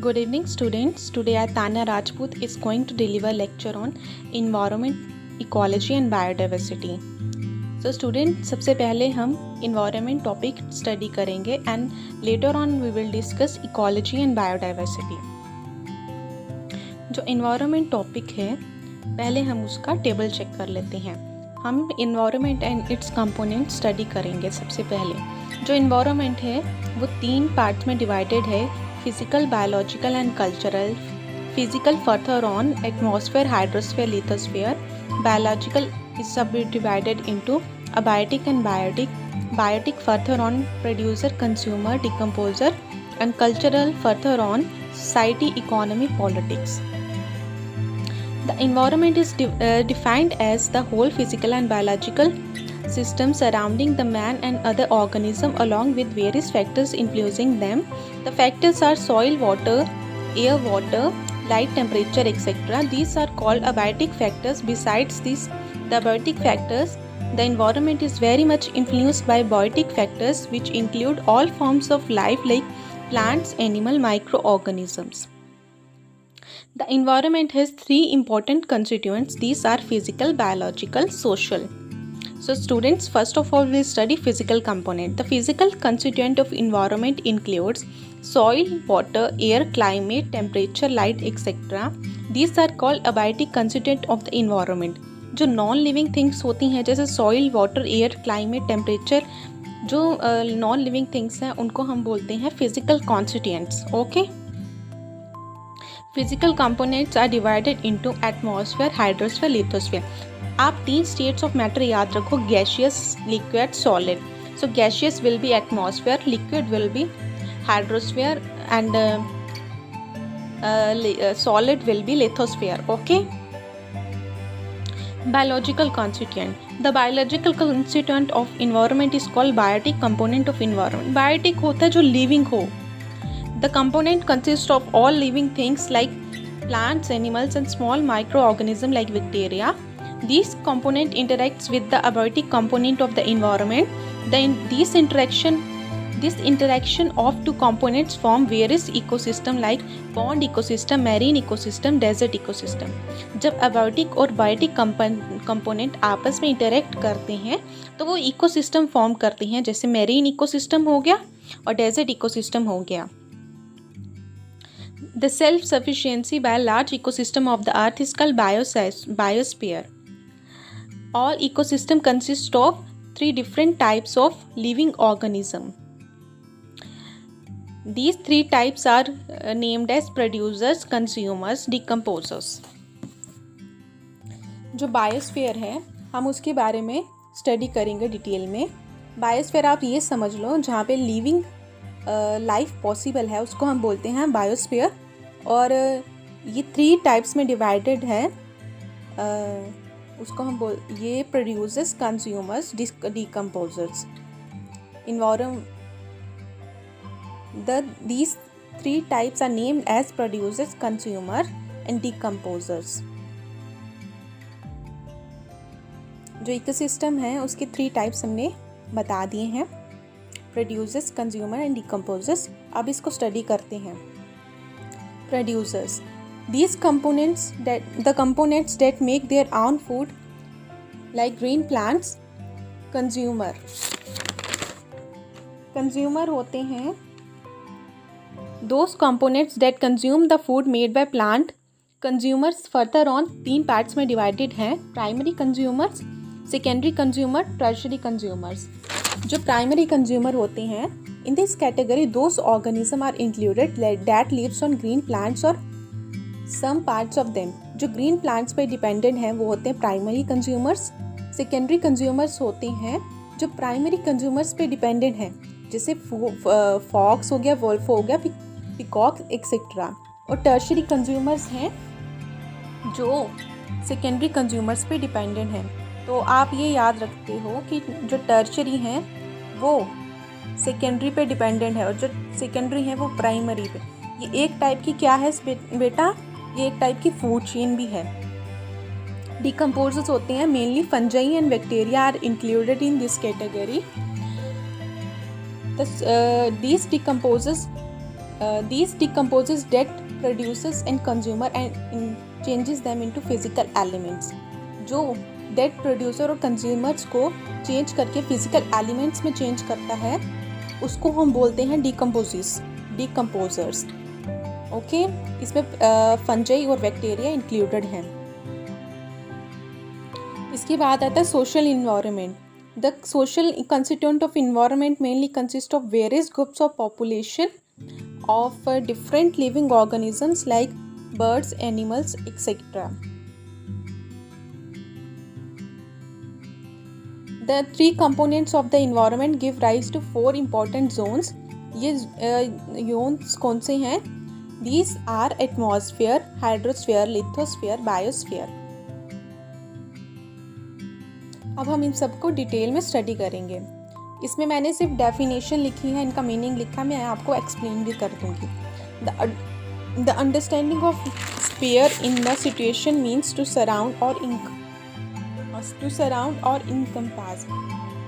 Good evening students. Today Tanya Rajput is going to deliver lecture on environment, ecology and biodiversity. So students, सबसे पहले हम environment topic study करेंगे and later on we will discuss ecology and biodiversity. जो environment topic है पहले हम उसका table check कर लेते हैं. हम environment and its components study करेंगे. सबसे पहले जो environment है वो 3 पार्ट्स में डिवाइडेड है. Physical, biological and cultural. Physical further on atmosphere, hydrosphere, lithosphere. Biological is subdivided into abiotic and biotic. Biotic further on producer, consumer, decomposer, and cultural further on society, economy, politics. The environment is defined as the whole physical and biological system surrounding the man and other organisms along with various factors influencing them. The factors are soil, water, air, water, light, temperature, etc. These are called abiotic factors. Besides these, the abiotic factors, the environment is very much influenced by biotic factors which include all forms of life like plants, animal, microorganisms. The environment has 3 important constituents. These are physical, biological, social. So students, first of all we study physical component. The physical constituent of environment includes soil, water, air, climate, temperature, light, etc. These are called abiotic constituent of the environment. जो non living things होती हैं जैसे soil, water, air, climate, temperature, जो non living things हैं उनको हम बोलते हैं physical constituents. Okay. Physical components are divided into atmosphere, hydrosphere, lithosphere. आप 3 स्टेट्स ऑफ मैटर याद रखो, gaseous, liquid, solid. So gaseous will be atmosphere, liquid will be hydrosphere and solid will be lithosphere. Okay. Biological constituent. The biological constituent of environment is called biotic component of environment. Biotic होता है जो living हो. The component consists of all living things like plants, animals and small microorganisms like bacteria. These component interacts with the abiotic component of the environment. This interaction of 2 components form various ecosystem like pond ecosystem, marine ecosystem, desert ecosystem. जब abiotic और biotic component आपस में interact करते हैं तो वो ecosystem form करते हैं, जैसे marine ecosystem हो गया और desert ecosystem हो गया. The self-sufficiency by a large ecosystem of the earth is called biosphere. All ecosystem consist of 3 different types of living organism. These 3 types are named as producers, consumers, decomposers. जो biosphere है हम उसके बारे में study करेंगे detail में. Biosphere आप ये समझ लो जहाँ पे लिविंग लाइफ पॉसिबल है उसको हम बोलते हैं बायोस्फीयर. और ये 3 टाइप्स में डिवाइडेड है. उसको हम ये producers, consumers, decomposers. These 3 types are named as producers, consumer and decomposers. जो इकोसिस्टम है उसके 3 टाइप्स हमने बता दिए हैं, प्रोड्यूसर्स, कंज्यूमर एंड डिकम्पोजर्स. अब इसको स्टडी करते हैं. Producers. These the components that make their own food like green plants. Consumer होते हैं those components that consume the food made by plant. Consumers further on 3 parts में divided हैं, primary consumers, secondary consumer, tertiary consumers. जो primary consumer होते हैं in this category those organisms are included that lives on green plants or some parts of them. जो green plants पे dependent हैं वो होते हैं primary consumers. secondary consumers होते हैं जो primary consumers पे dependent हैं, जैसे fox हो गया, wolf हो गया, peacock etc. और tertiary consumers हैं जो secondary consumers पे dependent हैं. तो आप ये याद रखते हो कि जो tertiary हैं वो secondary पे dependent है और जो secondary हैं वो primary पे. ये एक टाइप की क्या है बेटा, ये एक टाइप की फूड चेन भी है. डिकम्पोजर्स होते हैं mainly fungi and bacteria are included in this category. These decomposes dead produces and consumer and changes them into physical elements. जो डेड प्रोड्यूसर और कंज्यूमर्स को चेंज करके फिजिकल एलिमेंट्स में चेंज करता है उसको हम बोलते हैं डिकम्पोजर्स. ओके, इसमें फंजाई और बैक्टीरिया इंक्लूडेड हैं. इसके बाद आता है social environment. The social constituent of environment mainly consist of various groups of population of different living organisms like birds, animals, etc. The three components of the environment give rise to four important zones. ये zones कौन से हैं? These are atmosphere, hydrosphere, lithosphere, biosphere. अब हम इन सबको detail में study करेंगे. इसमें मैंने सिर्फ डेफिनेशन लिखी है, इनका मीनिंग लिखा, मैं आपको एक्सप्लेन भी कर दूंगी. The understanding of sphere in the situation means to surround और इनकम्पास.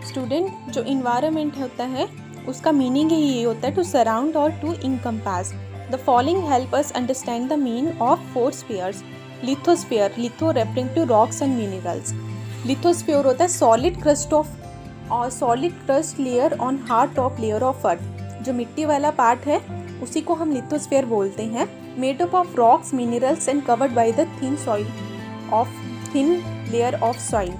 स्टूडेंट, जो इन्वायरमेंट होता है उसका मीनिंग ही ये होता है टू सराउंड और to encompass. The following help us understand the mean of four spheres. Lithosphere, litho referring to rocks and minerals. Lithosphere होता है solid crust layer on hard top layer of earth. जो मिट्टी वाला part है उसी को हम लिथोस्फीयर बोलते हैं. Made up of rocks, minerals and covered by the thin layer of soil.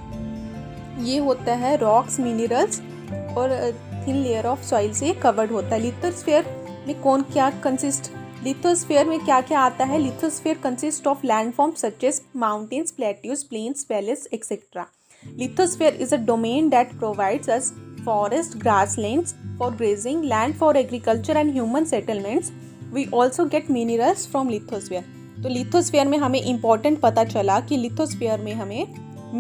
ये होता है रॉक्स, मिनरल्स और थिन लेयर ऑफ सॉइल से कवर्ड होता है. लिथोस्फीयर में लिथोस्फीयर में क्या क्या आता है? Lithosphere consist of landform such as mountains, plateaus, plains, valleys, etcetera. Lithosphere is a domain that provides us forest, grasslands for grazing, land for agriculture and human settlements. We also get minerals from lithosphere. तो lithosphere में हमें important पता चला कि lithosphere में हमें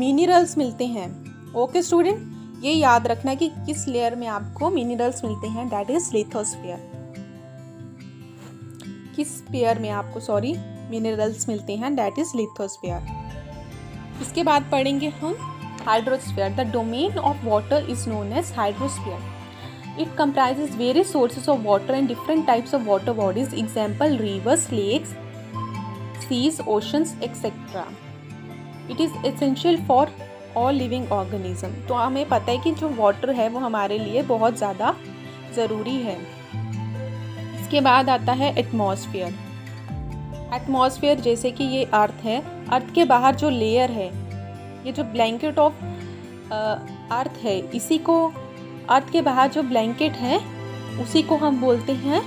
minerals मिलते हैं. ओके स्टूडेंट, ये याद रखना कि किस लेयर में आपको minerals मिलते हैं, that is lithosphere. किस पेयर में आपको minerals मिलते हैं, that is lithosphere. इसके बाद पढ़ेंगे हम hydrosphere. The domain of water is known as hydrosphere. It comprises various sources of water and different types of water bodies. Example: rivers, lakes, seas, oceans, etc. It is essential for all living organism. तो हमें पता है कि जो water है वो हमारे लिए बहुत ज़्यादा ज़रूरी है. इसके बाद आता है एटमॉस्फेयर. एटमॉस्फेयर जैसे कि ये अर्थ है, अर्थ के बाहर जो लेयर है, ये जो ब्लैंकेट ऑफ अर्थ है, इसी को, अर्थ के बाहर जो ब्लैंकेट है उसी को हम बोलते हैं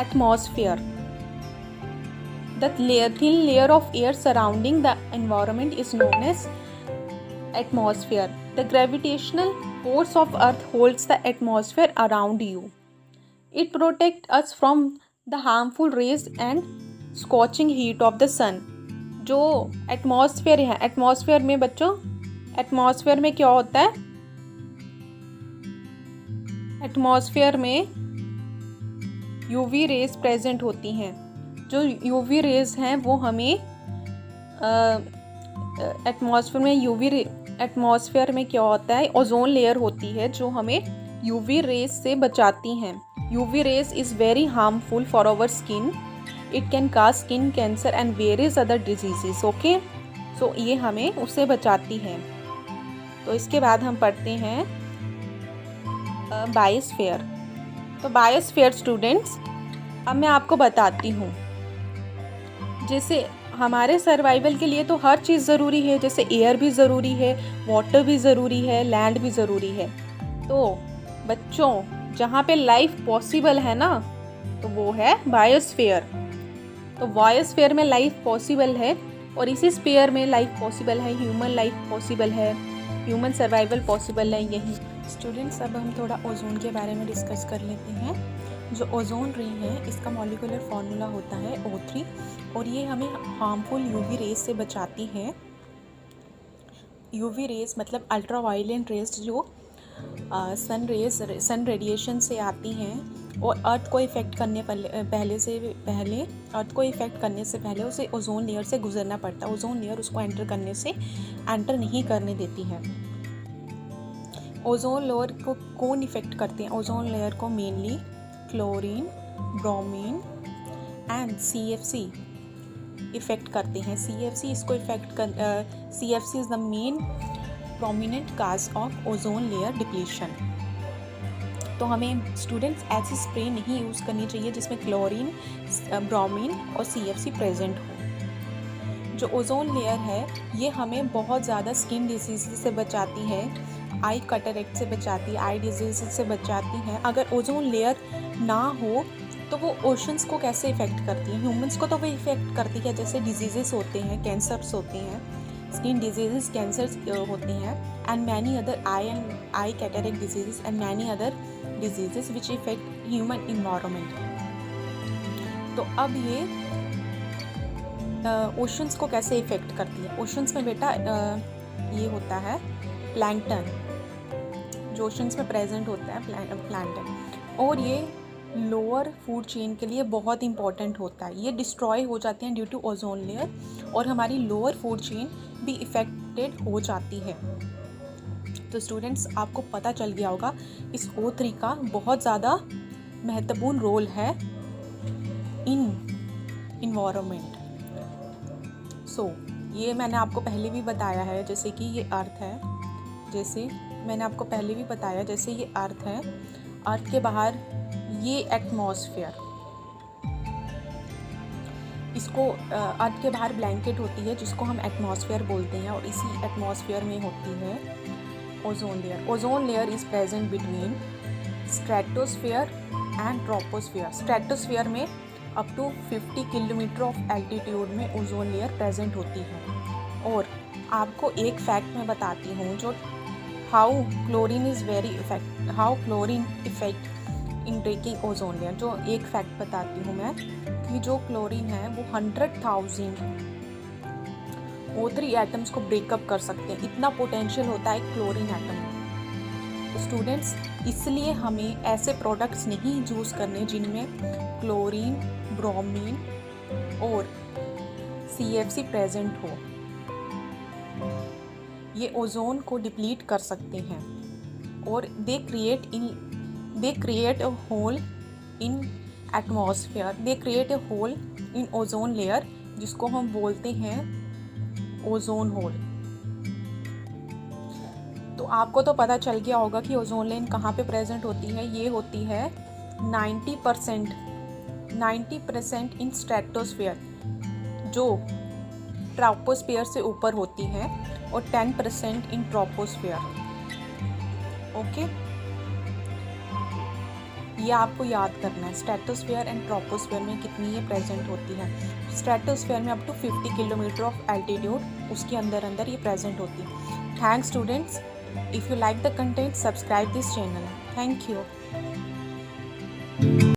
atmosphere. The thin layer of air surrounding the environment is known as atmosphere. The gravitational force of earth holds the atmosphere around you. It protect us from the harmful rays and scorching heat of the sun. जो atmosphere है, atmosphere में बच्चों, atmosphere में क्या होता है? Atmosphere में UV rays present होती हैं. जो यूवी रेज हैं वो हमें एटमॉस्फेयर में क्या होता है? ओजोन लेयर होती है जो हमें यूवी रेज से बचाती हैं. UV rays is very harmful for our skin. It can cause skin cancer and various other diseases. Okay, so ये हमें उससे बचाती है. तो इसके बाद हम पढ़ते हैं बायोस्फीयर. तो बायोस्फीयर स्टूडेंट्स, अब मैं आपको बताती हूँ. जैसे हमारे सर्वाइवल के लिए तो हर चीज़ ज़रूरी है, जैसे एयर भी ज़रूरी है, वाटर भी ज़रूरी है, लैंड भी ज़रूरी है. तो बच्चों, जहाँ पे लाइफ पॉसिबल है ना, तो वो है बायोस्फीयर. तो बायोस्फीयर में लाइफ पॉसिबल है और इसी स्फीयर में लाइफ पॉसिबल है, ह्यूमन लाइफ पॉसिबल है, ह्यूमन सर्वाइवल पॉसिबल है. यही स्टूडेंट्स, अब हम थोड़ा ओजोन के बारे में डिस्कस कर लेते हैं. जो ओजोन रे है, इसका मॉलिक्यूलर फार्मूला होता है O3 और ये हमें हार्मफुल यूवी रेज से बचाती है. यूवी रेज मतलब अल्ट्रावायलेंट रेज जो सन रेडिएशन से आती हैं और अर्थ को इफ़ेक्ट करने अर्थ को इफ़ेक्ट करने से पहले उसे ओजोन लेयर से गुजरना पड़ता है. ओजोन लेयर उसको एंटर नहीं करने देती है. ओजोन लेयर को कौन इफ़ेक्ट करते हैं? ओजोन लेयर को mainly chlorine, bromine and CFC effect करते हैं। CFC इसको इफ़ेक्ट कर CFC is the main prominent cause of ozone layer depletion. तो हमें स्टूडेंट्स ऐसी स्प्रे नहीं यूज़ करनी चाहिए जिसमें क्लोरीन, ब्रोमीन और CFC प्रेजेंट हो। जो ओजोन लेयर है ये हमें बहुत ज़्यादा स्किन डिजीज़ से बचाती है, आई कैटरेक्ट से बचाती है, आई डिजीज़ से बचाती है। अगर ओजोन लेयर ना हो तो वो ओशंस को कैसे इफ़ेक्ट करती है? ह्यूमंस को तो वो इफ़ेक्ट करती है, जैसे डिजीज़ेस होते हैं, कैंसर्स होते हैं, स्किन डिजीज़ेस कैंसर्स होते हैं, and many other I cataract diseases and many other diseases which effect human environment. तो अब ये ओशंस को कैसे इफ़ेक्ट करती है? ओशंस में बेटा ये होता है प्लैंकटन, जो ओशंस में प्रेजेंट होता है प्लैंकटन, और ये लोअर फूड चेन के लिए बहुत इंपॉर्टेंट होता है। ये डिस्ट्रॉय हो जाते हैं ड्यू टू ओजोन लेयर, और हमारी लोअर फूड चेन भी इफ़ेक्टेड हो जाती है। तो स्टूडेंट्स, आपको पता चल गया होगा इस O3 का बहुत ज़्यादा महत्वपूर्ण रोल है इन इन्वायरमेंट। ये मैंने आपको पहले भी बताया है, जैसे कि ये अर्थ है, जैसे मैंने आपको पहले भी बताया, जैसे ये अर्थ है, अर्थ के बाहर ये एटमॉस्फेयर, इसको अर्थ के बाहर ब्लैंकेट होती है जिसको हम एटमॉस्फेयर बोलते हैं, और इसी एटमॉस्फेयर में होती है ozone layer. Ozone layer is present between stratosphere and troposphere. Stratosphere में up to 50 kilometre of altitude में ओजोन लेयर प्रेजेंट होती है। और आपको एक फैक्ट मैं बताती हूँ, जो how chlorine effect in breaking ozone layer. जो एक फैक्ट बताती हूँ मैं कि जो क्लोरीन है वो 100,000 O3 एटम्स को ब्रेकअप कर सकते हैं, इतना पोटेंशियल होता है क्लोरीन एटम में। तो स्टूडेंट्स, इसलिए हमें ऐसे प्रोडक्ट्स नहीं यूज़ करने जिनमें क्लोरीन, ब्रोमीन और CFC प्रेजेंट हो। ये ओजोन को डिप्लीट कर सकते हैं, और they create a hole in atmosphere, they create a hole in ozone layer, जिसको हम बोलते हैं ओजोन होल। तो आपको तो पता चल गया होगा कि ओजोन लेयर कहाँ पे प्रेजेंट होती है। ये होती है 90% इन स्ट्रेटोस्फेयर, जो ट्रोपोस्फेयर से ऊपर होती है, और 10% इन ट्रोपोस्फेयर। ओके, ये आपको याद करना है, स्ट्रेटोस्फेयर एंड ट्रोपोस्फेयर में कितनी ये प्रेजेंट होती है। स्ट्रेटोस्फेयर में up to 50 kilometre of altitude, उसके अंदर ये प्रेजेंट होती है। Thanks students, if you like the content, subscribe this channel. Thank you.